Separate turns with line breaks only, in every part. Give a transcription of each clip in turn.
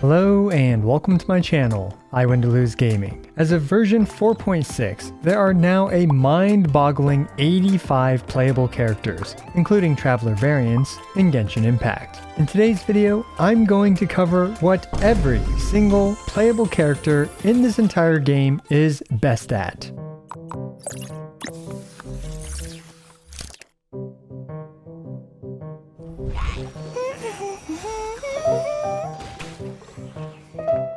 Hello and welcome to my channel, I Win to Lose Gaming. As of version 4.6, there are now a mind-boggling 85 playable characters, including Traveler variants in Genshin Impact. In today's video, I'm going to cover what every single playable character in this entire game is best at.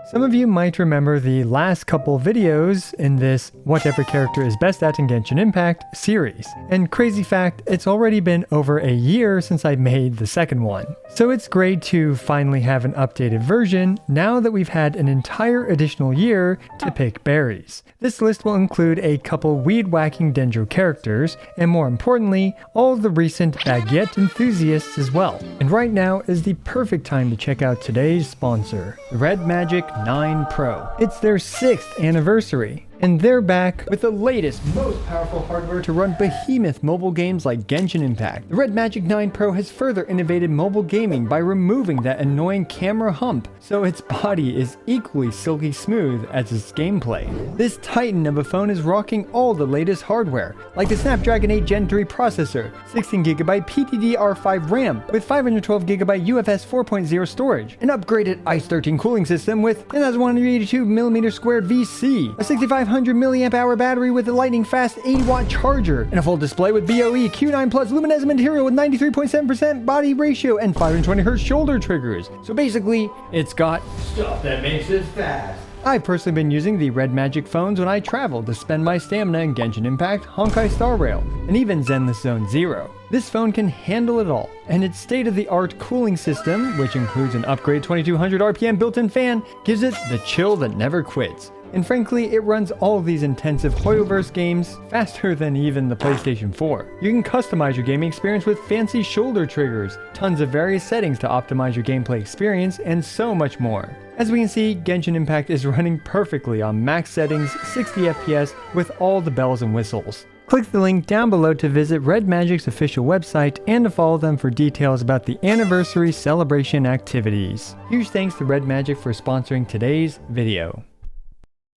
Some of you might remember the last couple videos in this What Every Character is Best At in Genshin Impact series. And crazy fact, it's already been over a year since I made the second one. So it's great to finally have an updated version now that we've had an entire additional year to pick berries. This list will include a couple weed-whacking Dendro characters, and more importantly, all of the recent baguette enthusiasts as well. And right now is the perfect time to check out today's sponsor, Red Magic 9 Pro. It's their 6th anniversary. And they're back with the latest, most powerful hardware to run behemoth mobile games like Genshin Impact. The Red Magic 9 Pro has further innovated mobile gaming by removing that annoying camera hump, so its body is equally silky smooth as its gameplay. This titan of a phone is rocking all the latest hardware, like the Snapdragon 8 Gen 3 processor, 16GB PDDR5 RAM with 512GB UFS 4.0 storage, an upgraded Ice 13 cooling system with 10,182mm squared VC, a 6500 mAh battery with a lightning fast 80-watt charger, and a full display with BOE Q9 Plus luminescent material with 93.7% body ratio and 520Hz shoulder triggers. So basically, it's got stuff that makes it fast. I've personally been using the Red Magic phones when I travel to spend my stamina in Genshin Impact, Honkai Star Rail, and even Zenless Zone Zero. This phone can handle it all, and its state-of-the-art cooling system, which includes an upgraded 2200 RPM built-in fan, gives it the chill that never quits. And frankly, it runs all of these intensive Hoyoverse games faster than even the PlayStation 4. You can customize your gaming experience with fancy shoulder triggers, tons of various settings to optimize your gameplay experience, and so much more. As we can see, Genshin Impact is running perfectly on max settings, 60 FPS, with all the bells and whistles. Click the link down below to visit Red Magic's official website and to follow them for details about the anniversary celebration activities. Huge thanks to Red Magic for sponsoring today's video.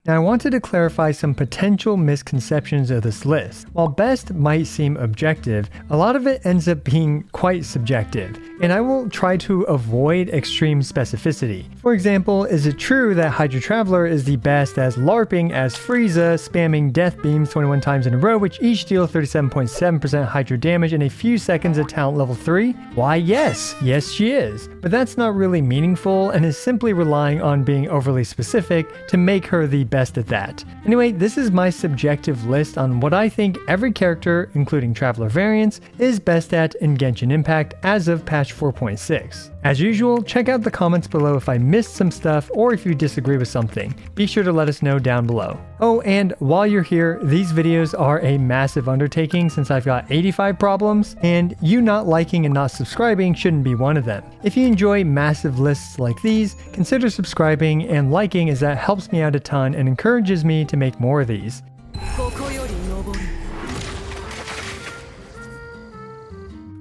Now I wanted to clarify some potential misconceptions of this list. While best might seem objective, a lot of it ends up being quite subjective, and I will try to avoid extreme specificity. For example, is it true that Hydra Traveler is the best as LARPing as Frieza, spamming death beams 21 times in a row, which each deal 37.7% Hydra damage in a few seconds at talent level 3? Why yes, she is. But that's not really meaningful and is simply relying on being overly specific to make her the best at that. Anyway, this is my subjective list on what I think every character, including Traveler variants, is best at in Genshin Impact as of patch 4.6. As usual, check out the comments below if I missed some stuff or if you disagree with something. Be sure to let us know down below. Oh, and while you're here, these videos are a massive undertaking since I've got 85 problems, and you not liking and not subscribing shouldn't be one of them. If you enjoy massive lists like these, consider subscribing and liking, as that helps me out a ton and encourages me to make more of these.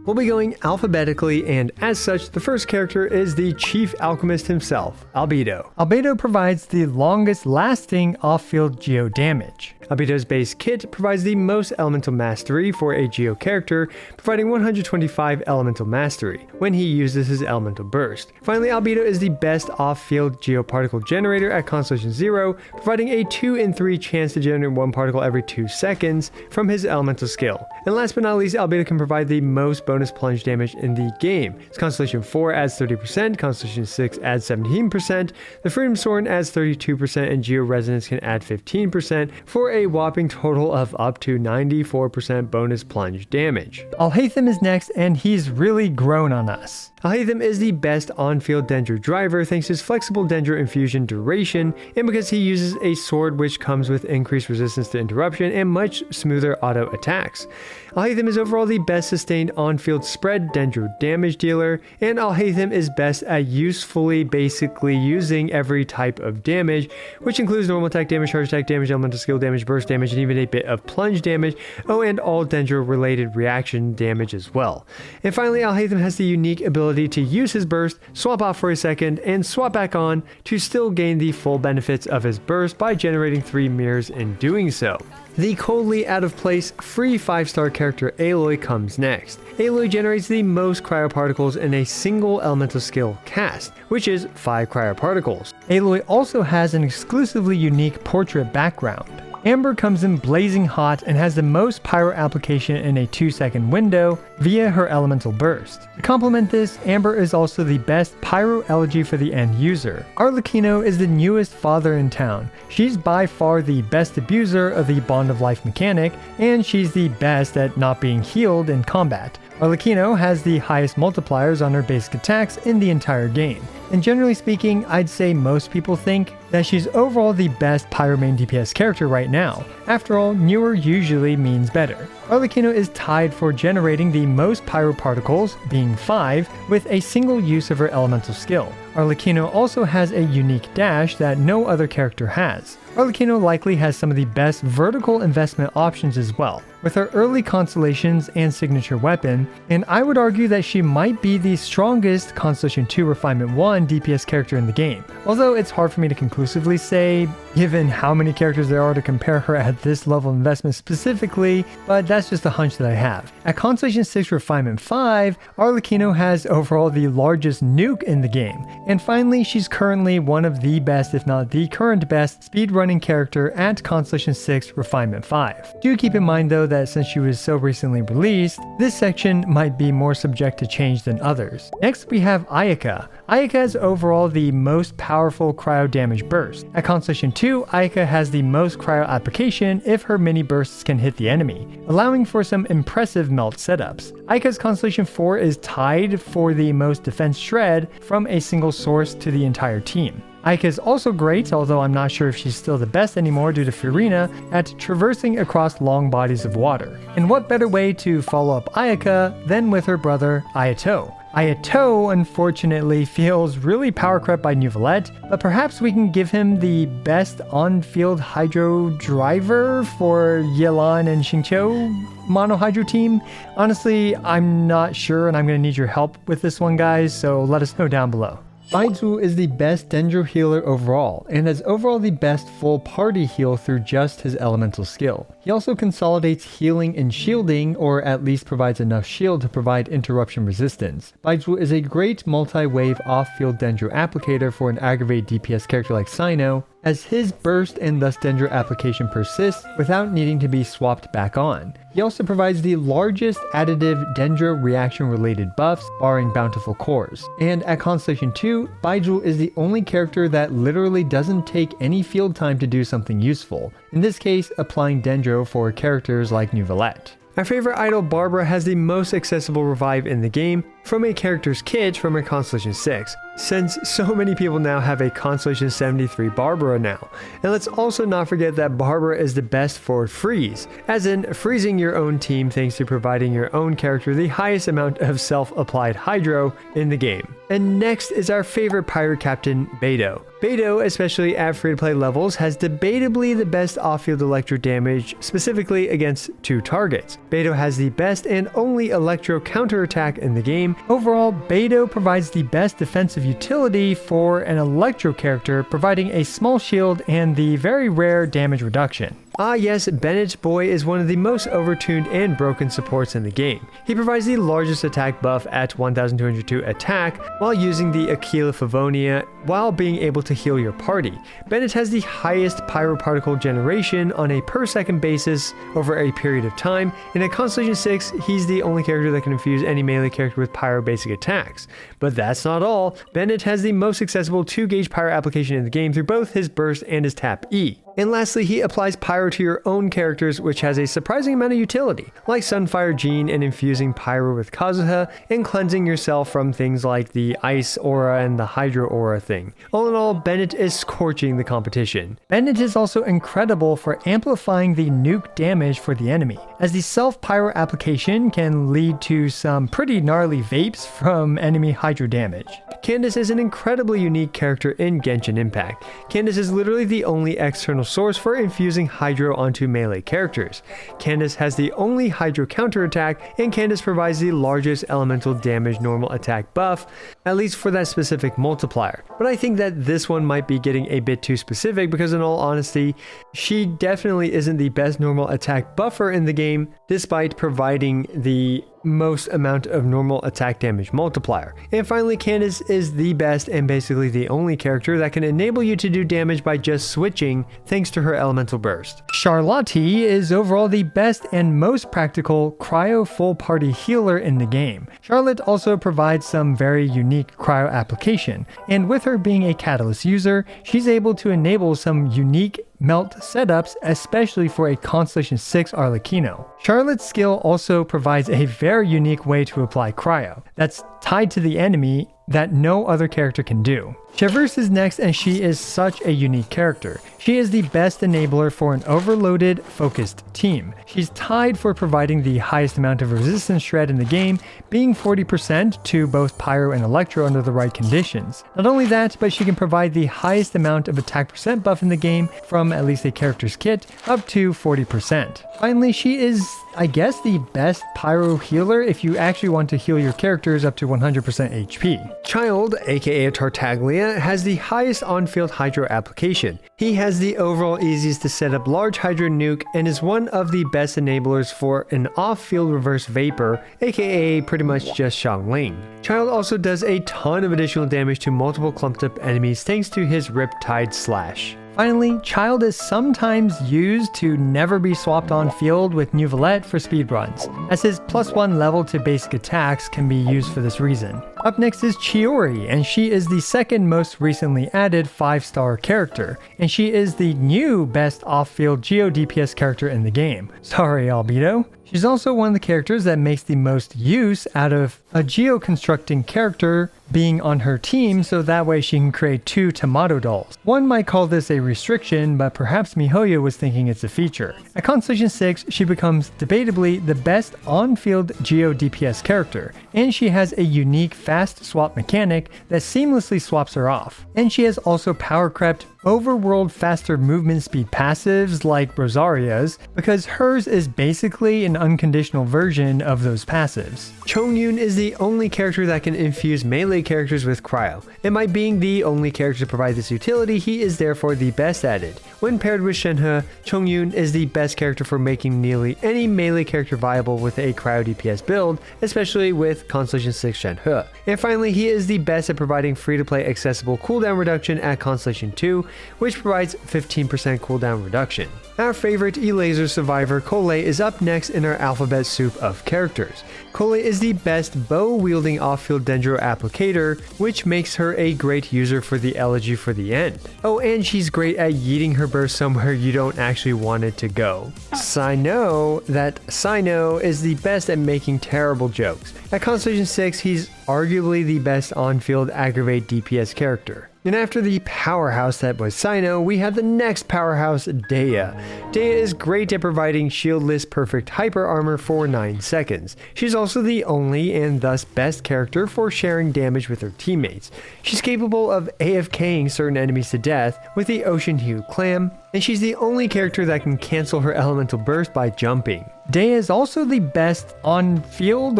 We'll be going alphabetically, and as such, the first character is the Chief Alchemist himself, Albedo. Albedo provides the longest lasting off-field geo damage. Albedo's base kit provides the most elemental mastery for a geo character, providing 125 elemental mastery when he uses his elemental burst. Finally, Albedo is the best off-field geoparticle generator at Constellation 0, providing a 2 in 3 chance to generate one particle every 2 seconds from his elemental skill. And last but not least, Albedo can provide the most bonus plunge damage in the game. His Constellation 4 adds 30%, Constellation 6 adds 17%, the Freedom Sword adds 32%, and Geo Resonance can add 15% for a whopping total of up to 94% bonus plunge damage. Alhaitham is next, and he's really grown on us. Alhaitham is the best on-field Dendro driver thanks to his flexible Dendro infusion duration, and because he uses a sword which comes with increased resistance to interruption and much smoother auto attacks. Alhaitham is overall the best sustained on-field spread Dendro damage dealer, and Alhaitham is best at usefully basically using every type of damage, which includes normal attack damage, charge attack damage, elemental skill damage, burst damage, and even a bit of plunge damage, and all Dendro related reaction damage as well. And finally, Alhaitham has the unique ability ability to use his burst, swap off for a second, and swap back on to still gain the full benefits of his burst by generating 3 mirrors in doing so. The coldly out of place free 5-star character Aloy comes next. Aloy generates the most cryoparticles in a single elemental skill cast, which is 5 cryoparticles. Aloy also has an exclusively unique portrait background. Amber comes in blazing hot and has the most pyro application in a 2-second window via her elemental burst. To complement this, Amber is also the best pyro elegy for the end user. Arlecchino is the newest father in town. She's by far the best abuser of the Bond of Life mechanic, and she's the best at not being healed in combat. Arlecchino has the highest multipliers on her basic attacks in the entire game. And generally speaking, I'd say most people think that she's overall the best pyro main DPS character right now. After all, newer usually means better. Arlecchino is tied for generating the most pyro particles, being 5, with a single use of her elemental skill. Arlecchino also has a unique dash that no other character has. Arlecchino likely has some of the best vertical investment options as well, with her early constellations and signature weapon, and I would argue that she might be the strongest Constellation 2 Refinement 1 DPS character in the game, although it's hard for me to conclusively say, given how many characters there are to compare her at this level of investment specifically, but that's just a hunch that I have. At Constellation 6 Refinement 5, Arlecchino has overall the largest nuke in the game, and finally she's currently one of the best, if not the current best, speedrunning character at Constellation 6 Refinement 5. Do keep in mind though that since she was so recently released, this section might be more subject to change than others. Next we have Ayaka. Ayaka has overall the most powerful cryo damage burst. At Constellation 2, Ayaka has the most cryo application if her mini bursts can hit the enemy, allowing for some impressive melt setups. Ayaka's Constellation 4 is tied for the most defense shred from a single source to the entire team. Ayaka is also great, although I'm not sure if she's still the best anymore due to Furina, at traversing across long bodies of water. And what better way to follow up Ayaka than with her brother Ayato? Ayato, unfortunately, feels really power crept by Neuvillette, but perhaps we can give him the best on-field hydro driver for Yelan and Xingqiu mono hydro team. Honestly, I'm not sure, and I'm going to need your help with this one, guys, so let us know down below. Baizu is the best Dendro healer overall, and has overall the best full party heal through just his elemental skill. He also consolidates healing and shielding, or at least provides enough shield to provide interruption resistance. Baizu is a great multi-wave off-field Dendro applicator for an aggravated DPS character like Cyno, as his burst and thus Dendro application persists without needing to be swapped back on. He also provides the largest additive Dendro reaction related buffs, barring bountiful cores. And at Constellation 2, Baizu is the only character that literally doesn't take any field time to do something useful, in this case applying Dendro for characters like Neuvillette. Our favorite idol Barbara has the most accessible revive in the game from a character's kit from her Constellation 6, since so many people now have a Constellation 73 Barbara now. And let's also not forget that Barbara is the best for freeze, as in freezing your own team thanks to providing your own character the highest amount of self-applied hydro in the game. And next is our favorite pirate captain, Beidou. Beidou, especially at free-to-play levels, has debatably the best off-field electro damage, specifically against 2 targets. Beidou has the best and only electro counterattack in the game. Overall, Beidou provides the best defensive utility for an electro character, providing a small shield and the very rare damage reduction. Ah yes, Bennett's boy is one of the most overtuned and broken supports in the game. He provides the largest attack buff at 1202 attack while using the Aquila Favonia while being able to heal your party. Bennett has the highest pyroparticle generation on a per second basis over a period of time, and at Constellation 6, he's the only character that can infuse any melee character with pyro basic attacks. But that's not all. Bennett has the most accessible 2-gauge pyro application in the game through both his burst and his tap E. And lastly, he applies pyro to your own characters, which has a surprising amount of utility, like Sunfire Jean and infusing pyro with Kazuha, and cleansing yourself from things like the Ice Aura and the Hydro Aura thing. All in all, Bennett is scorching the competition. Bennett is also incredible for amplifying the nuke damage for the enemy, as the self-pyro application can lead to some pretty gnarly vapes from enemy hydro damage. Candace is an incredibly unique character in Genshin Impact. Candace is literally the only external source for infusing hydro onto melee characters. Candace has the only hydro counterattack, and Candace provides the largest elemental damage normal attack buff, at least for that specific multiplier. But I think that this one might be getting a bit too specific because in all honesty, she definitely isn't the best normal attack buffer in the game, despite providing the most amount of normal attack damage multiplier. And finally, Candace is the best and basically the only character that can enable you to do damage by just switching thanks to her elemental burst. Charlotte is overall the best and most practical cryo full party healer in the game. Charlotte also provides some very unique cryo application, and with her being a catalyst user, she's able to enable some unique melt setups, especially for a Constellation 6 Arlecchino. Charlotte's skill also provides a very unique way to apply cryo that's tied to the enemy that no other character can do. Chevreuse is next, and she is such a unique character. She is the best enabler for an overloaded, focused team. She's tied for providing the highest amount of resistance shred in the game, being 40% to both Pyro and Electro under the right conditions. Not only that, but she can provide the highest amount of attack percent buff in the game from at least a character's kit, up to 40%. Finally, she is, I guess, the best Pyro healer if you actually want to heal your characters up to 100% HP. Child, aka Tartaglia, has the highest on-field hydro application. He has the overall easiest to set up large hydro nuke and is one of the best enablers for an off-field reverse vapor, aka pretty much just Xiangling. Child also does a ton of additional damage to multiple clumped up enemies thanks to his Riptide Slash. Finally, Child is sometimes used to never be swapped on field with Neuvillette for speedruns, as his +1 level to basic attacks can be used for this reason. Up next is Chiori, and she is the second most recently added 5-star character, and she is the new best off-field Geo DPS character in the game. Sorry, Albedo. She's also one of the characters that makes the most use out of a geo-constructing character being on her team, so that way she can create 2 Tomato dolls. One might call this a restriction, but perhaps miHoYo was thinking it's a feature. At Constellation 6, she becomes debatably the best on-field geo DPS character, and she has a unique fast swap mechanic that seamlessly swaps her off. And she has also power crept overworld faster movement speed passives like Rosaria's, because hers is basically an unconditional version of those passives. Chongyun is the only character that can infuse melee characters with cryo, and by being the only character to provide this utility, he is therefore the best at it. When paired with Shenhe, Chongyun is the best character for making nearly any melee character viable with a cryo DPS build, especially with Constellation 6 Shenhe. And finally, he is the best at providing free-to-play accessible cooldown reduction at Constellation 2, which provides 15% cooldown reduction. Our favorite E-Laser survivor, Cole, is up next in our alphabet soup of characters. Cole is the best bow-wielding off-field Dendro applicator, which makes her a great user for the Elegy for the End. Oh, and she's great at yeeting her burst somewhere you don't actually want it to go. Sino is the best at making terrible jokes. At Constellation 6, he's arguably the best on-field aggravate DPS character. And after the powerhouse that was Sino, we have the next powerhouse, Dea. Dea is great at providing shieldless perfect hyper armor for 9 seconds. She's also the only and thus best character for sharing damage with her teammates. She's capable of AFKing certain enemies to death with the Ocean Hue Clam, and she's the only character that can cancel her elemental burst by jumping. Dea is also the best on-field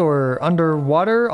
underwater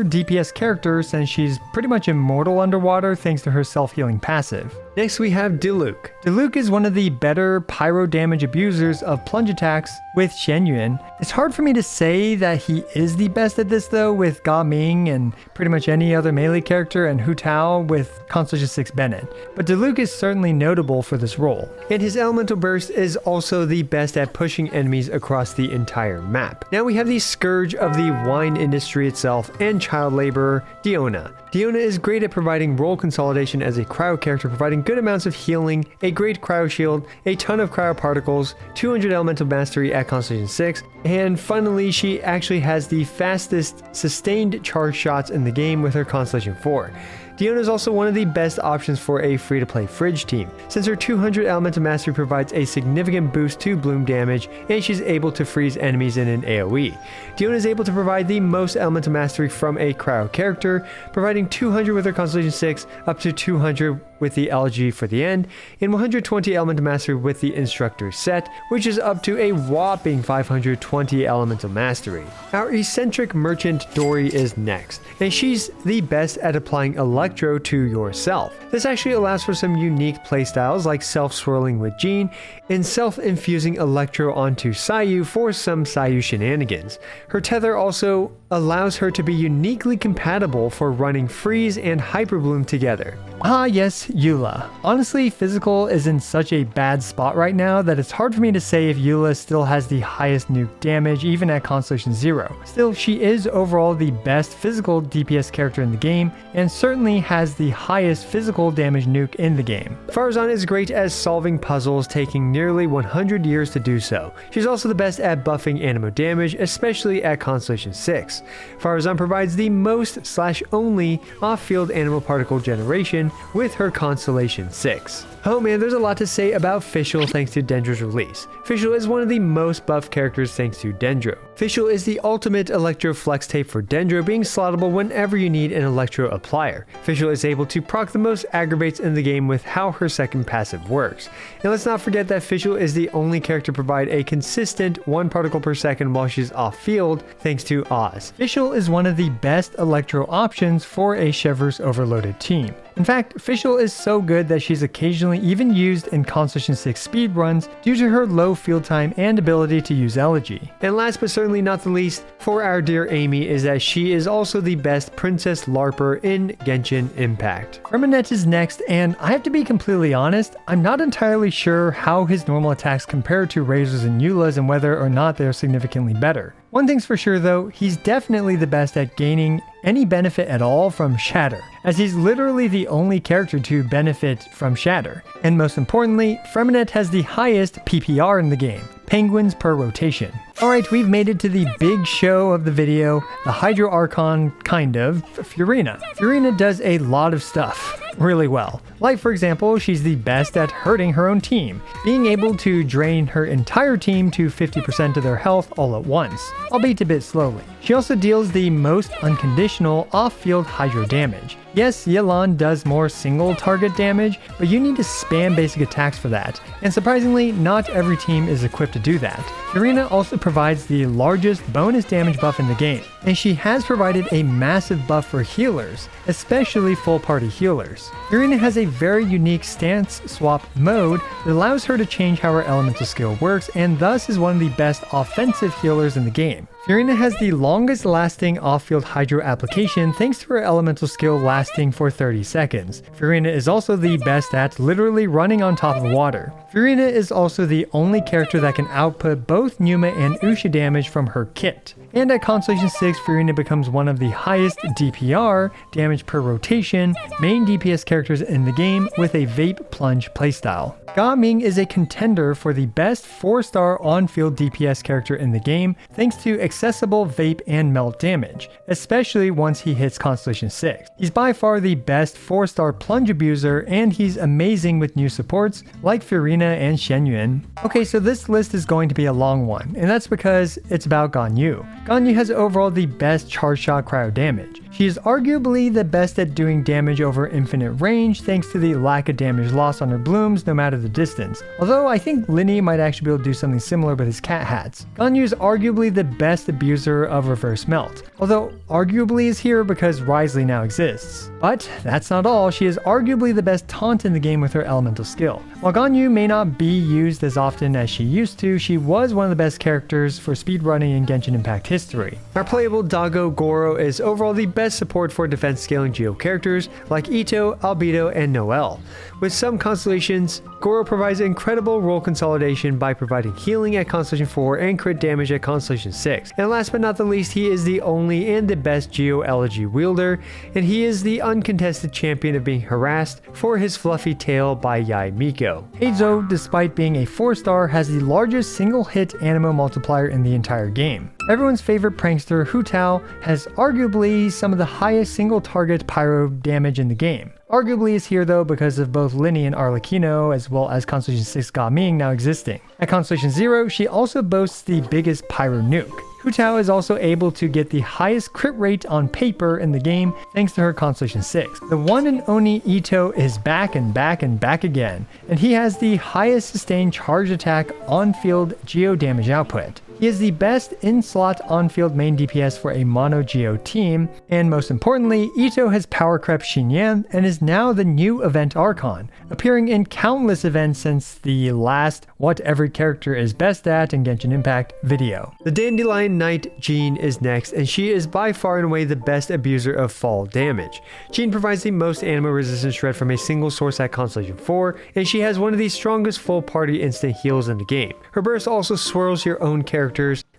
DPS character, since she's pretty much immortal underwater thanks to her self-healing passive. Next we have Diluc. Diluc is one of the better pyro damage abusers of plunge attacks with Shenyuan. It's hard for me to say that he is the best at this though, with Ga Ming and pretty much any other melee character, and Hu Tao with Constellation 6 Bennett. But Diluc is certainly notable for this role. And his elemental burst is also the best at pushing enemies across the entire map. Now we have the scourge of the wine industry itself and child laborer, Diona. Diona is great at providing role consolidation as a cryo character, providing good amounts of healing, a great cryo shield, a ton of cryo particles, 200 elemental mastery at Constellation 6, and finally she actually has the fastest sustained charge shots in the game with her Constellation 4. Diona is also one of the best options for a free-to-play Fridge team, since her 200 Elemental Mastery provides a significant boost to bloom damage, and she's able to freeze enemies in an AoE. Diona is able to provide the most Elemental Mastery from a cryo character, providing 200 with her Constellation 6, up to 200 with the LG for the end, and 120 Elemental Mastery with the Instructor set, which is up to a whopping 520 Elemental Mastery. Our eccentric merchant Dory is next, and she's the best at applying Electro to yourself. This actually allows for some unique playstyles like self-swirling with Jean and self-infusing Electro onto Sayu for some Sayu shenanigans. Her tether also allows her to be uniquely compatible for running Freeze and Hyper Bloom together. Ah yes, Eula. Honestly, physical is in such a bad spot right now that it's hard for me to say if Eula still has the highest nuke damage even at Constellation 0. Still, she is overall the best physical DPS character in the game, and certainly has the highest physical damage nuke in the game. Farazan is great at solving puzzles, taking nearly 100 years to do so. She's also the best at buffing anemo damage, especially at Constellation 6. Farazan provides the most / only off-field animal particle generation with her Constellation 6. Oh man, there's a lot to say about Fischl thanks to Dendra's release. Fischl is one of the most buffed characters thanks to Dendro. Fischl is the ultimate Electro Flex Tape for Dendro, being slottable whenever you need an Electro applier. Fischl is able to proc the most aggravates in the game with how her second passive works. And let's not forget that Fischl is the only character to provide a consistent 1 particle per second while she's off field thanks to Oz. Fischl is one of the best Electro options for a Chevreuse overloaded team. In fact, Fischl is so good that she's occasionally even used in Constellation 6 speedruns due to her low field time and ability to use Elegy. And last but certainly not the least, for our dear Amy, is that she is also the best Princess LARPer in Genshin Impact. Reminet is next, and I have to be completely honest, I'm not entirely sure how his normal attacks compare to Razor's and Eula's and whether or not they're significantly better. One thing's for sure though, he's definitely the best at gaining any benefit at all from Shatter, as he's literally the only character to benefit from Shatter. And most importantly, Freminet has the highest PPR in the game, penguins per rotation. Alright, we've made it to the big show of the video, the Hydro Archon, kind of, Furina. Furina does a lot of stuff really well. Like for example, she's the best at hurting her own team, being able to drain her entire team to 50% of their health all at once, albeit a bit slowly. She also deals the most unconditional off-field hydro damage. Yes, Yelan does more single target damage, but you need to spam basic attacks for that, and surprisingly, not every team is equipped to do that. Furina also provides the largest bonus damage buff in the game, and she has provided a massive buff for healers, especially full party healers. Furina has a very unique stance swap mode that allows her to change how her elemental skill works, and thus is one of the best offensive healers in the game. Furina has the longest lasting off-field hydro application thanks to her elemental skill lasting for 30 seconds. Furina is also the best at literally running on top of water. Furina is also the only character that can output both Numa and Usha damage from her kit. And at Constellation 6, Furina becomes one of the highest DPR, damage per rotation, main DPS characters in the game with a Vape Plunge playstyle. Ga Ming is a contender for the best 4-star on-field DPS character in the game thanks to accessible Vape and Melt damage, especially once he hits Constellation 6. He's by far the best 4-star plunge abuser, and he's amazing with new supports like Furina and Shenyuan. Okay, so this list is going to be a long one, and that's because it's about Ganyu. Ganyu has overall the best charge shot cryo damage. She is arguably the best at doing damage over infinite range thanks to the lack of damage loss on her blooms no matter the distance. Although I think Lyney might actually be able to do something similar with his cat hats. Ganyu is arguably the best abuser of reverse melt. Although arguably is here because Risley now exists. But that's not all, she is arguably the best taunt in the game with her elemental skill. While Ganyu may not be used as often as she used to, she was one of the best characters for speedrunning in Genshin Impact history. Our playable Dago Goro is overall the best support for defense scaling Geo characters like Ito, Albedo, and Noelle. With some constellations, Goro provides incredible role consolidation by providing healing at Constellation 4 and crit damage at Constellation 6. And last but not the least, he is the only and the best Geo Elegy wielder, and he is the uncontested champion of being harassed for his fluffy tail by Yai Miko. Heizo, despite being a 4-star, has the largest single hit anemo multiplier in the entire game. Everyone's favorite prankster, Hu Tao, has arguably some of the highest single target pyro damage in the game. Arguably is here though because of both Lyney and Arlecchino, as well as Constellation 6 Ga Ming now existing. At Constellation 0, she also boasts the biggest pyro nuke. Hu Tao is also able to get the highest crit rate on paper in the game thanks to her Constellation 6. The one and only Ito is back and back and back again, and he has the highest sustained charge attack on-field geo damage output. He is the best in-slot on-field main DPS for a mono geo team, and most importantly, Ito has power crept Xinyan and is now the new event Archon, appearing in countless events since the last What Every Character is Best At in Genshin Impact video. The Dandelion Knight Jean is next, and she is by far and away the best abuser of fall damage. Jean provides the most animal resistance shred from a single source at Constellation 4, and she has one of the strongest full party instant heals in the game. Her burst also swirls your own character,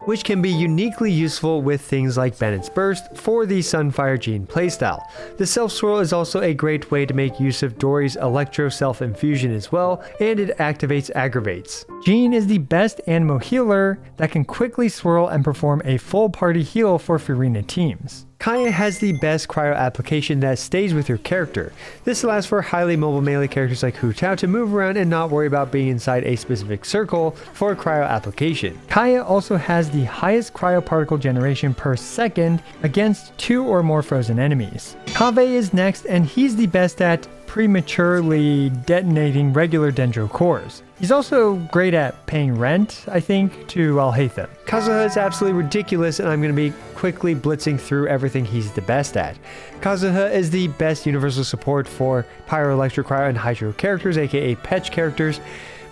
which can be uniquely useful with things like Bennett's Burst for the Sunfire Jean playstyle. The Self Swirl is also a great way to make use of Dory's Electro Self Infusion as well, and it activates Aggravates. Jean is the best Anemo healer that can quickly swirl and perform a full party heal for Furina teams. Kaeya has the best cryo application that stays with your character. This allows for highly mobile melee characters like Hu Tao to move around and not worry about being inside a specific circle for a cryo application. Kaeya also has the highest cryo particle generation per second against 2 or more frozen enemies. Kaveh is next, and he's the best at prematurely detonating regular Dendro cores. He's also great at paying rent, I think, to Alhaitham. Kazuha is absolutely ridiculous, and I'm going to be quickly blitzing through everything he's the best at. Kazuha is the best universal support for Pyro, Electro, Cryo, and Hydro characters, aka Petch characters,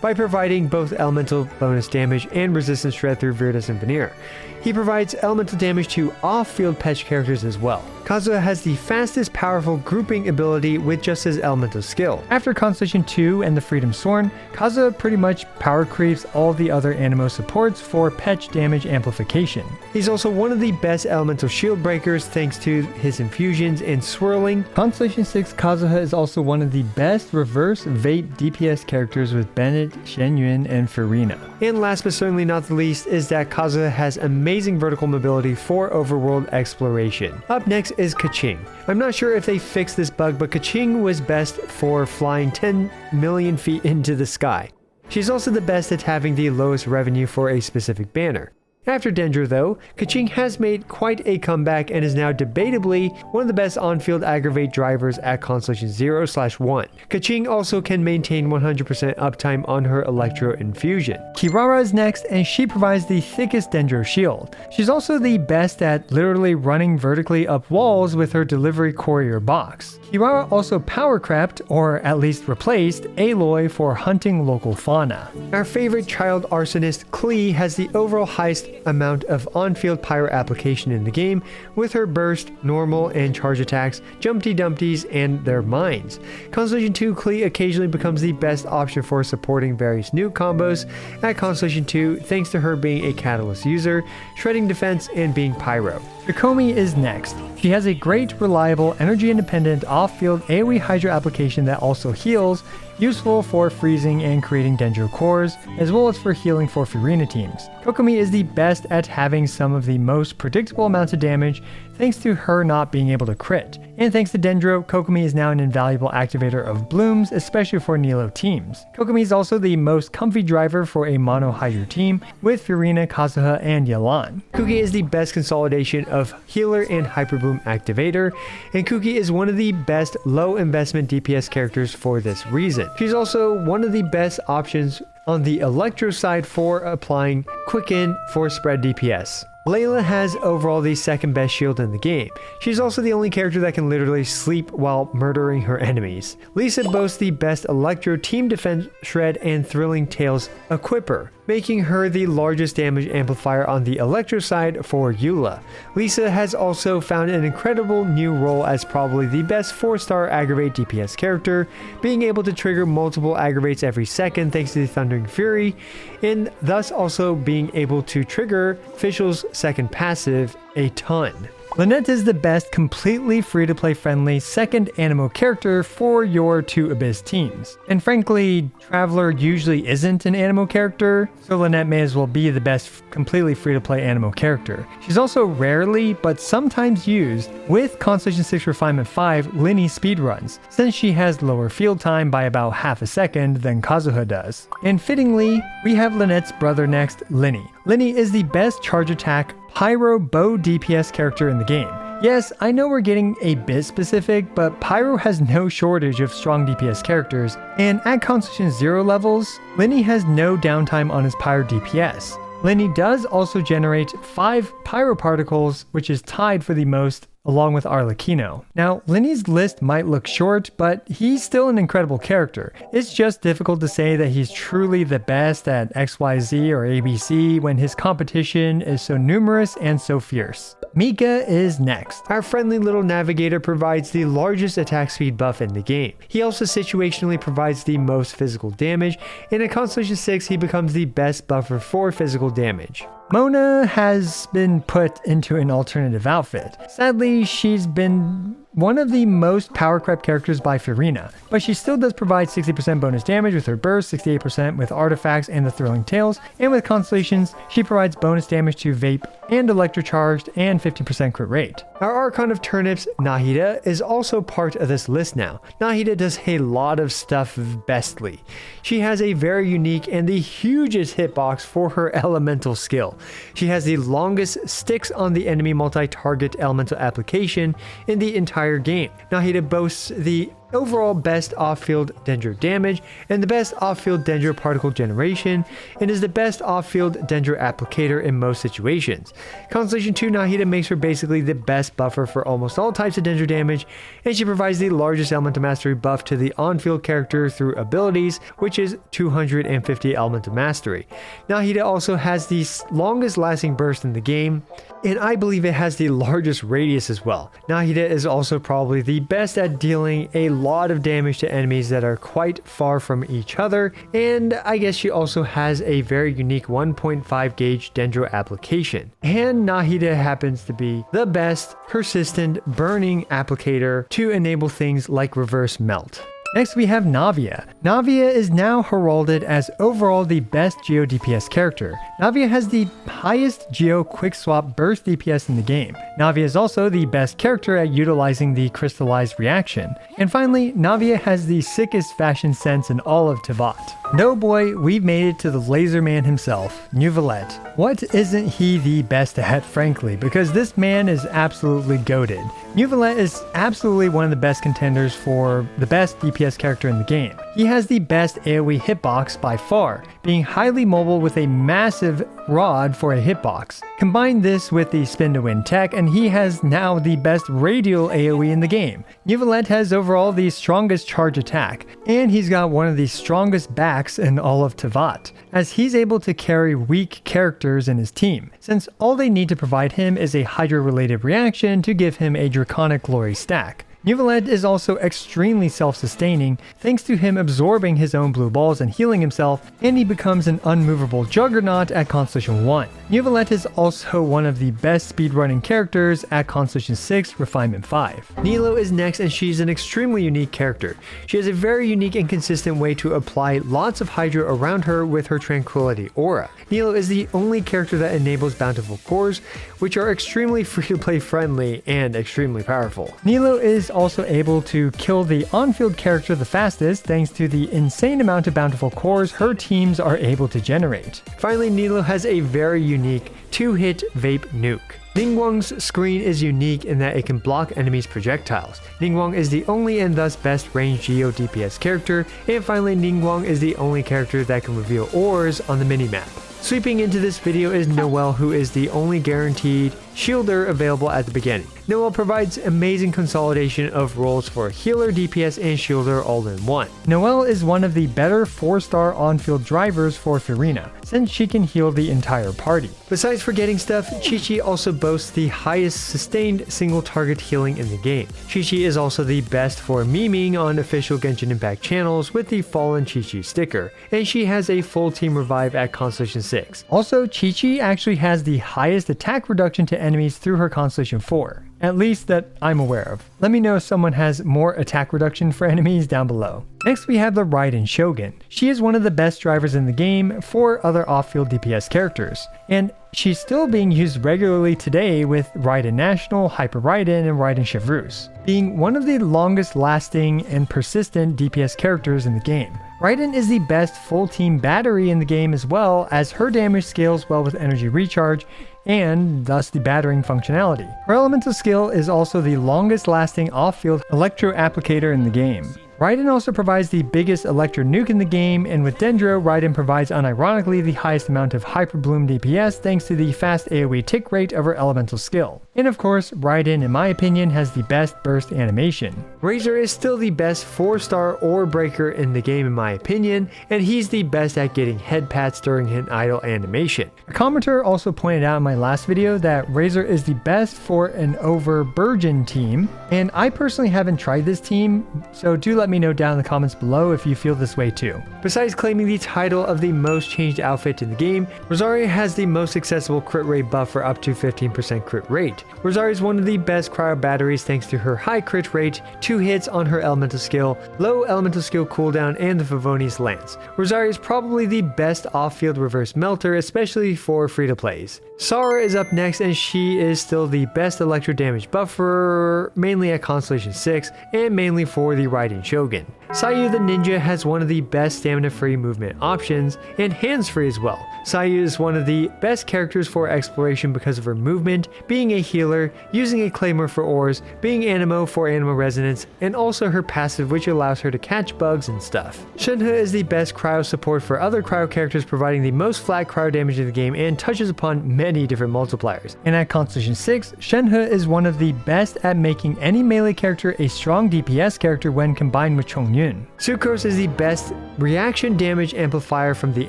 by providing both elemental bonus damage and resistance shred through Viridus and Veneer. He provides elemental damage to off-field Petch characters as well. Kazuha has the fastest powerful grouping ability with just his elemental skill. After Constellation 2 and the Freedom Sworn, Kazuha pretty much power creeps all the other Anemo supports for Petch damage amplification. He's also one of the best elemental shield breakers thanks to his infusions and swirling. Constellation 6 Kazuha is also one of the best reverse Vape DPS characters with Bennett, Shenyun, and Furina. And last but certainly not the least is that Kazuha has amazing vertical mobility for overworld exploration. Up next is Keqing. I'm not sure if they fixed this bug, but Keqing was best for flying 10 million feet into the sky. She's also the best at having the lowest revenue for a specific banner. After Dendro though, Keqing has made quite a comeback and is now debatably one of the best on-field aggravate drivers at Constellation 0/1. Keqing also can maintain 100% uptime on her Electro Infusion. Kirara is next, and she provides the thickest Dendro shield. She's also the best at literally running vertically up walls with her Delivery Courier box. Kirara also power crept, or at least replaced, Aloy for hunting local fauna. Our favorite child arsonist, Klee, has the overall highest amount of on-field pyro application in the game with her burst, normal, and charge attacks, Jumpty Dumpties, and their mines. Constellation 2 Klee occasionally becomes the best option for supporting various nuke combos at Constellation 2 thanks to her being a Catalyst user, shredding defense, and being pyro. Kokomi is next. She has a great, reliable, energy-independent off-field AoE Hydro application that also heals, useful for freezing and creating Dendro cores, as well as for healing for Furina teams. Kokomi is the best at having some of the most predictable amounts of damage thanks to her not being able to crit. And thanks to Dendro, Kokomi is now an invaluable activator of blooms, especially for Nilo teams. Kokomi is also the most comfy driver for a mono Hydro team with Furina, Kazuha, and Yelan. Kuki is the best consolidation of healer and hyperbloom activator, and Kuki is one of the best low investment DPS characters for this reason. She's also one of the best options on the Electro side for applying Quicken for spread DPS. Layla has overall the second best shield in the game. She's also the only character that can literally sleep while murdering her enemies. Lisa boasts the best Electro team defense shred and Thrilling Tales equipper, making her the largest damage amplifier on the Electro side for Eula. Lisa has also found an incredible new role as probably the best 4-star aggravate DPS character, being able to trigger multiple aggravates every second thanks to the Thundering Fury, and thus also being able to trigger Fischl's second passive a ton. Lynette is the best completely free-to-play friendly second Anemo character for your 2 Abyss teams. And frankly, Traveler usually isn't an Anemo character, so Lynette may as well be the best completely free-to-play Anemo character. She's also rarely, but sometimes used with Constellation 6 Refinement 5 Lyney speedruns, since she has lower field time by about half a second than Kazuha does. And fittingly, we have Lynette's brother next, Lyney. Lyney is the best charge attack Pyro bow DPS character in the game. Yes, I know we're getting a bit specific, but Pyro has no shortage of strong DPS characters, and at Constellation 0 levels, Lyney has no downtime on his Pyro DPS. Lyney does also generate 5 Pyro particles, which is tied for the most along with Arlecchino. Now, Lyney's list might look short, but he's still an incredible character. It's just difficult to say that he's truly the best at XYZ or ABC when his competition is so numerous and so fierce. Mika is next. Our friendly little navigator provides the largest attack speed buff in the game. He also situationally provides the most physical damage, and at Constellation 6 he becomes the best buffer for physical damage. Mona has been put into an alternative outfit. Sadly, she's been one of the most power crept characters by Furina, but she still does provide 60% bonus damage with her burst, 68% with artifacts and the Thrilling Tales, and with constellations, she provides bonus damage to Vape and Electrocharged and 15% crit rate. Our Archon of Turnips, Nahida, is also part of this list now. Nahida does a lot of stuff bestly. She has a very unique and the hugest hitbox for her elemental skill. She has the longest sticks on the enemy multi-target elemental application in the entire game. Nahida boasts the overall best off-field Dendro damage and the best off-field Dendro particle generation, and is the best off-field Dendro applicator in most situations. Constellation 2 Nahida makes her basically the best buffer for almost all types of Dendro damage, and she provides the largest Elemental Mastery buff to the on-field character through abilities, which is 250 Elemental Mastery. Nahida also has the longest lasting burst in the game, and I believe it has the largest radius as well. Nahida is also probably the best at dealing a lot of damage to enemies that are quite far from each other, and I guess she also has a very unique 1.5 gauge Dendro application. And Nahida happens to be the best persistent burning applicator to enable things like reverse melt. Next we have Navia. Navia is now heralded as overall the best Geo DPS character. Navia has the highest Geo quick swap burst DPS in the game. Navia is also the best character at utilizing the crystallized reaction. And finally, Navia has the sickest fashion sense in all of Teyvat. No boy, we've made it to the laser man himself, Neuvillette. What isn't he the best at, frankly, because this man is absolutely goated. Neuvillette is absolutely one of the best contenders for the best DPS character in the game. He has the best AoE hitbox by far, being highly mobile with a massive rod for a hitbox. Combine this with the spin to win tech and he has now the best radial AoE in the game. Neuvillette has overall the strongest charge attack, and he's got one of the strongest backs in all of Teyvat, as he's able to carry weak characters in his team, since all they need to provide him is a Hydra related reaction to give him a Draconic Glory stack. Neuvillette is also extremely self-sustaining thanks to him absorbing his own blue balls and healing himself, and he becomes an unmovable juggernaut at Constellation 1. Neuvillette is also one of the best speedrunning characters at Constellation 6 Refinement 5. Nilo is next, and she's an extremely unique character. She has a very unique and consistent way to apply lots of Hydra around her with her Tranquility aura. Nilo is the only character that enables bountiful cores, which are extremely free-to-play friendly and extremely powerful. Nilo is also able to kill the on-field character the fastest thanks to the insane amount of bountiful cores her teams are able to generate. Finally, Nilo has a very unique 2-hit vape nuke. Ningguang's screen is unique in that it can block enemies' projectiles. Ningguang is the only and thus best ranged Geo DPS character, and finally Ningguang is the only character that can reveal ores on the minimap. Sweeping into this video is Noelle, who is the only guaranteed shielder available at the beginning. Noelle provides amazing consolidation of roles for healer, DPS, and shielder all in one. Noelle is one of the better 4-star on-field drivers for Furina, since she can heal the entire party. Besides forgetting stuff, Qiqi also boasts the highest sustained single target healing in the game. Qiqi is also the best for memeing on official Genshin Impact channels with the Fallen Qiqi sticker, and she has a full team revive at Constellation 6. Also, Qiqi actually has the highest attack reduction to enemies through her Constellation 4. at least that I'm aware of. Let me know if someone has more attack reduction for enemies down below. Next we have the Raiden Shogun. She is one of the best drivers in the game for other off-field DPS characters, and she's still being used regularly today with Raiden National, Hyper Raiden, and Raiden Chevreuse, being one of the longest lasting and persistent DPS characters in the game. Raiden is the best full team battery in the game, as well as her damage scales well with energy recharge and thus the battering functionality. Her elemental skill is also the longest lasting off-field electro applicator in the game. Raiden also provides the biggest electro nuke in the game, and with Dendro, Raiden provides unironically the highest amount of Hyper Bloom DPS thanks to the fast AoE tick rate of her elemental skill. And of course, Raiden, in my opinion, has the best burst animation. Razor is still the best 4-star orb breaker in the game in my opinion, and he's the best at getting head pats during an idle animation. A commenter also pointed out in my last video that Razor is the best for an over Burgeon team, and I personally haven't tried this team, so do let me know down in the comments below if you feel this way too. Besides claiming the title of the most changed outfit in the game, Rosaria has the most accessible crit rate buff for up to 15% crit rate. Rosaria is one of the best cryo batteries thanks to her high crit rate, 2 hits on her elemental skill, low elemental skill cooldown, and the Favonius Lance. Rosaria is probably the best off-field reverse melter, especially for free-to-plays. Sara is up next, and she is still the best electro damage buffer, mainly at Constellation 6 and mainly for the Raiden Shogun. Sayu the ninja has one of the best stamina-free movement options and hands-free as well. Sayu is one of the best characters for exploration because of her movement, being a healer, using a claymore for ores, being animo for animal resonance, and also her passive which allows her to catch bugs and stuff. Shenhe is the best cryo support for other cryo characters, providing the most flat cryo damage in the game and touches upon many different multipliers. And at Constellation 6, Shenhe is one of the best at making any melee character a strong DPS character when combined with Chongyun. Sucrose is the best reaction damage amplifier from the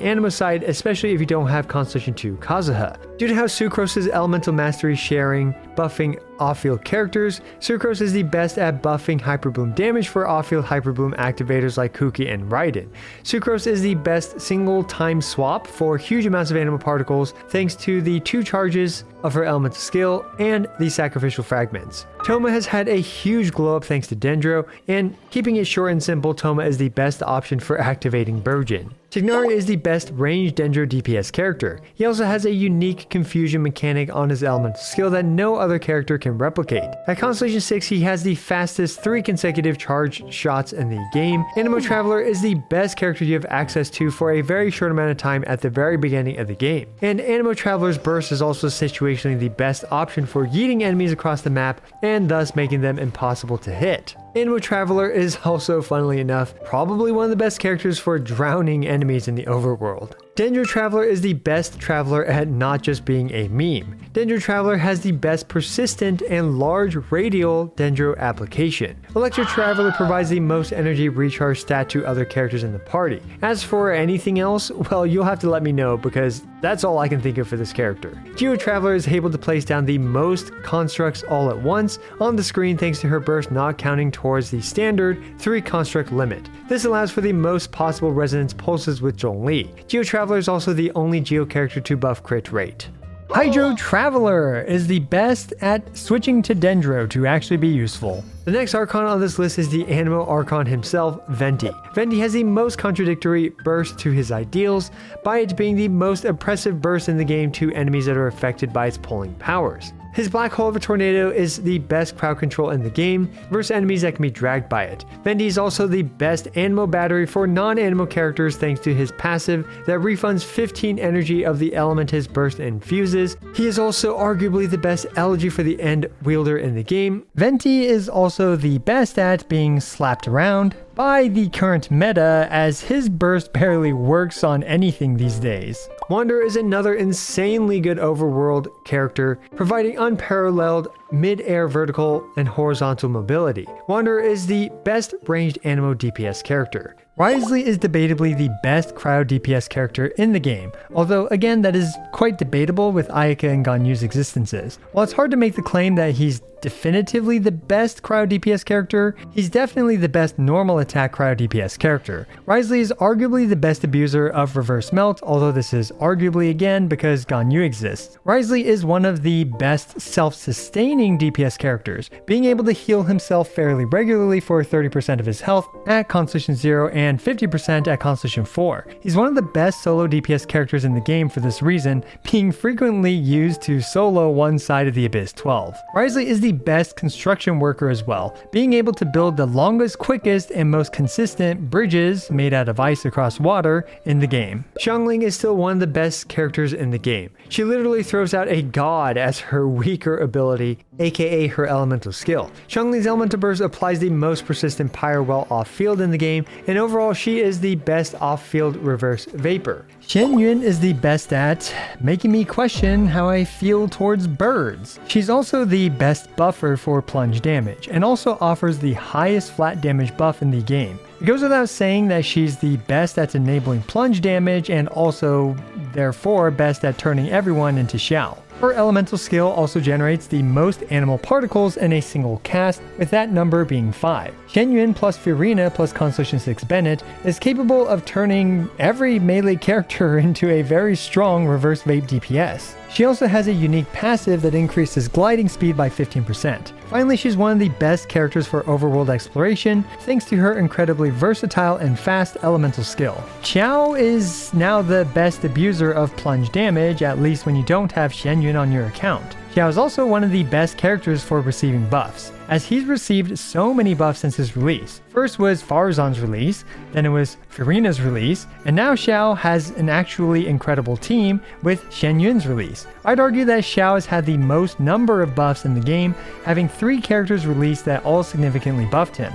animo side, especially if you don't have Constellation 2 Kazuha. Due to how Sucrose's elemental mastery sharing buffing off-field characters, Sucrose is the best at buffing Hyperbloom damage for off-field Hyperbloom activators like Kuki and Raiden. Sucrose is the best single-time swap for huge amounts of animal particles thanks to the 2 charges of her elemental skill and the sacrificial fragments. Toma has had a huge glow up thanks to Dendro, and keeping it short and simple, Toma is the best option for activating Burgeon. Tighnari is the best ranged Dendro DPS character. He also has a unique confusion mechanic on his elemental skill that no other character can replicate. At Constellation 6, he has the fastest 3 consecutive charged shots in the game. Animo Traveler is the best character you have access to for a very short amount of time at the very beginning of the game. And Animo Traveler's burst is also situationally the best option for yeeting enemies across the map and thus making them impossible to hit. Animo Traveler is also, funnily enough, probably one of the best characters for drowning enemies in the overworld. Dendro Traveler is the best traveler at not just being a meme. Dendro Traveler has the best persistent and large radial Dendro application. Electro Traveler provides the most energy recharge stat to other characters in the party. As for anything else, well, you'll have to let me know because that's all I can think of for this character. Geo Traveler is able to place down the most constructs all at once on the screen thanks to her burst not counting towards the standard 3 construct limit. This allows for the most possible resonance pulses with Zhongli. Geo Traveler is also the only Geo character to buff crit rate. Hydro Traveler is the best at switching to Dendro to actually be useful. The next Archon on this list is the Animo Archon himself, Venti. Venti has the most contradictory burst to his ideals, by it being the most oppressive burst in the game to enemies that are affected by its pulling powers. His Black Hole of a Tornado is the best crowd control in the game versus enemies that can be dragged by it. Venti is also the best Animo battery for non-Animo characters thanks to his passive that refunds 15 energy of the element his burst infuses. He is also arguably the best elegy for the end wielder in the game. Venti is also the best at being slapped around by the current meta, as his burst barely works on anything these days. Wanderer is another insanely good overworld character, providing unparalleled mid-air vertical and horizontal mobility. Wanderer is the best ranged Animo DPS character. Wriothesley is debatably the best cryo DPS character in the game, although again that is quite debatable with Ayaka and Ganyu's existences. While it's hard to make the claim that he's definitively the best cryo DPS character, he's definitely the best normal attack cryo DPS character. Wriothesley is arguably the best abuser of reverse melt, although this is arguably again because Ganyu exists. Wriothesley is one of the best self-sustaining DPS characters, being able to heal himself fairly regularly for 30% of his health at Constitution 0 and 50% at Constitution 4. He's one of the best solo DPS characters in the game for this reason, being frequently used to solo one side of the Abyss 12. Wriothesley is the best construction worker as well, being able to build the longest, quickest, and most consistent bridges made out of ice across water in the game. Xiangling is still one of the best characters in the game. She literally throws out a god as her weaker ability, aka her elemental skill. Xiangling's elemental burst applies the most persistent pyre while off-field in the game, and overall she is the best off-field reverse vapor. Shen Yun is the best at making me question how I feel towards birds. She's also the best buffer for plunge damage, and also offers the highest flat damage buff in the game. It goes without saying that she's the best at enabling plunge damage, and also therefore best at turning everyone into Xiao. Her elemental skill also generates the most animal particles in a single cast, with that number being 5. Shen Yun plus Furina plus Constitution 6 Bennett is capable of turning every melee character into a very strong reverse vape DPS. She also has a unique passive that increases gliding speed by 15%. Finally, she's one of the best characters for overworld exploration, thanks to her incredibly versatile and fast elemental skill. Qiao is now the best abuser of plunge damage, at least when you don't have Shen Yun on your account. Qiao is also one of the best characters for receiving buffs, as he's received so many buffs since his release. First was Farazan's release, then it was Furina's release, and now Xiao has an actually incredible team with Shen Yun's release. I'd argue that Xiao has had the most number of buffs in the game, having 3 characters released that all significantly buffed him.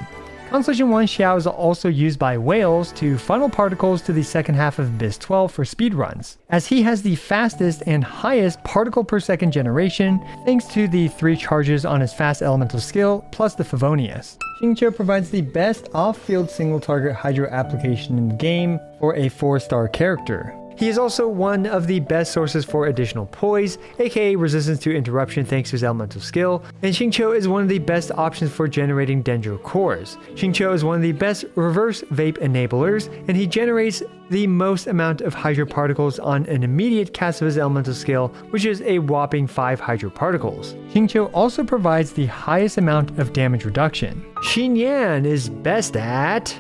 Constellation 1 Xiao is also used by whales to funnel particles to the second half of Abyss 12 for speedruns, as he has the fastest and highest particle per second generation thanks to the 3 charges on his fast elemental skill plus the Favonius. Xingqiu provides the best off-field single target hydro application in the game for a 4-star character. He is also one of the best sources for additional poise, aka resistance to interruption thanks to his elemental skill, and Xingqiu is one of the best options for generating dendro cores. Xingqiu is one of the best reverse vape enablers, and he generates the most amount of hydro particles on an immediate cast of his elemental skill, which is a whopping 5 hydro particles. Xingqiu also provides the highest amount of damage reduction. Xinyan is best at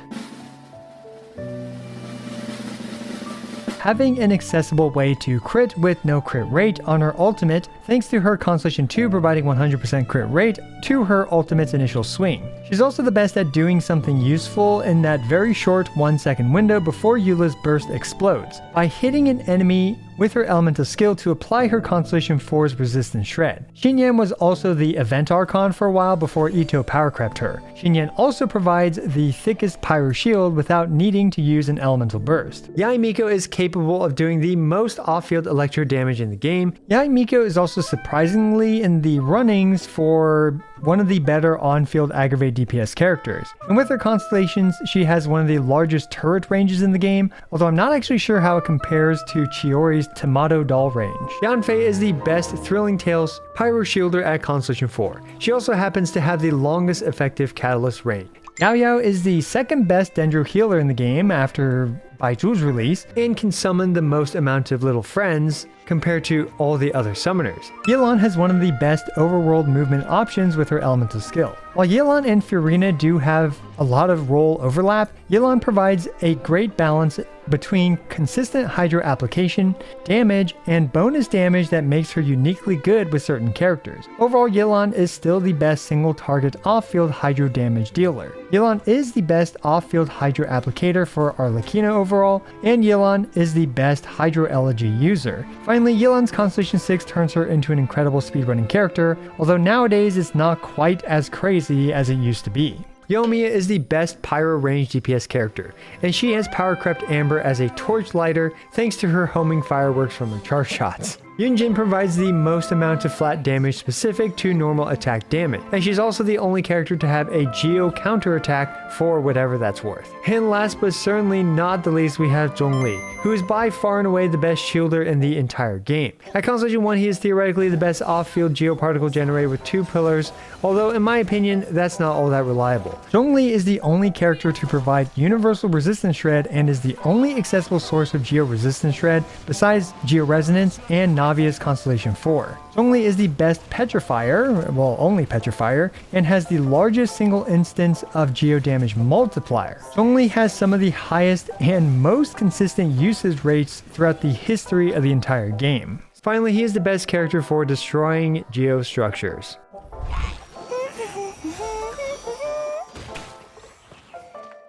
having an accessible way to crit with no crit rate on her ultimate, thanks to her Constellation 2 providing 100% crit rate to her ultimate's initial swing. She's also the best at doing something useful in that very short 1-second window before Eula's burst explodes, by hitting an enemy with her elemental skill to apply her Constellation 4's resistance shred. Xinyan was also the event Archon for a while before Ito power crept her. Xinyan also provides the thickest pyro shield without needing to use an elemental burst. Yae Miko is capable of doing the most off-field electro damage in the game. Yae Miko is also surprisingly in the runnings for one of the better on-field aggravate DPS characters. And with her constellations, she has one of the largest turret ranges in the game, although I'm not actually sure how it compares to Chiori's Tomato Doll range. Yanfei is the best Thrilling Tales Pyro Shielder at Constellation 4. She also happens to have the longest effective Catalyst range. Yao Yao is the second best Dendro healer in the game after Baiju's release, and can summon the most amount of little friends compared to all the other summoners. Yelan has one of the best overworld movement options with her elemental skill. While Yelan and Furina do have a lot of role overlap, Yelan provides a great balance between consistent hydro application, damage, and bonus damage that makes her uniquely good with certain characters. Overall, Yelan is still the best single target off-field hydro damage dealer. Yelan is the best off-field hydro applicator for Arlecchino overall, and Yelan is the best hydro elegy user. Finally, Yelan's Constellation 6 turns her into an incredible speedrunning character, although nowadays it's not quite as crazy as it used to be. Yoimiya is the best pyro range DPS character, and she has power crept Amber as a torch lighter thanks to her homing fireworks from her charge shots. Yunjin provides the most amount of flat damage specific to normal attack damage, and she's also the only character to have a Geo counterattack for whatever that's worth. And last but certainly not the least, we have Zhongli, who is by far and away the best shielder in the entire game. At Constellation 1, he is theoretically the best off-field geoparticle generator with 2 pillars, although in my opinion, that's not all that reliable. Zhongli is the only character to provide universal resistance shred and is the only accessible source of geo resistance shred besides Geo Resonance and Navia's Constellation 4. Zhongli is the best petrifier, well only petrifier, and has the largest single instance of geo damage multiplier. Zhongli has some of the highest and most consistent usage rates throughout the history of the entire game. Finally, he is the best character for destroying geo structures.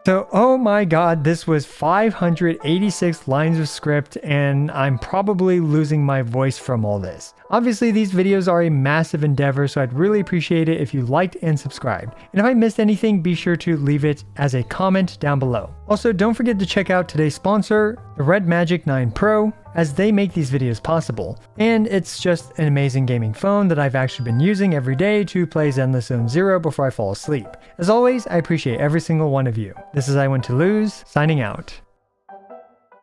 So, oh my god, this was 586 lines of script, and I'm probably losing my voice from all this. Obviously, these videos are a massive endeavor, so I'd really appreciate it if you liked and subscribed. And if I missed anything, be sure to leave it as a comment down below. Also, don't forget to check out today's sponsor, the Red Magic 9 Pro, as they make these videos possible. And it's just an amazing gaming phone that I've actually been using every day to play Zenless Zone Zero before I fall asleep. As always, I appreciate every single one of you. This is I Want to Lose, signing out.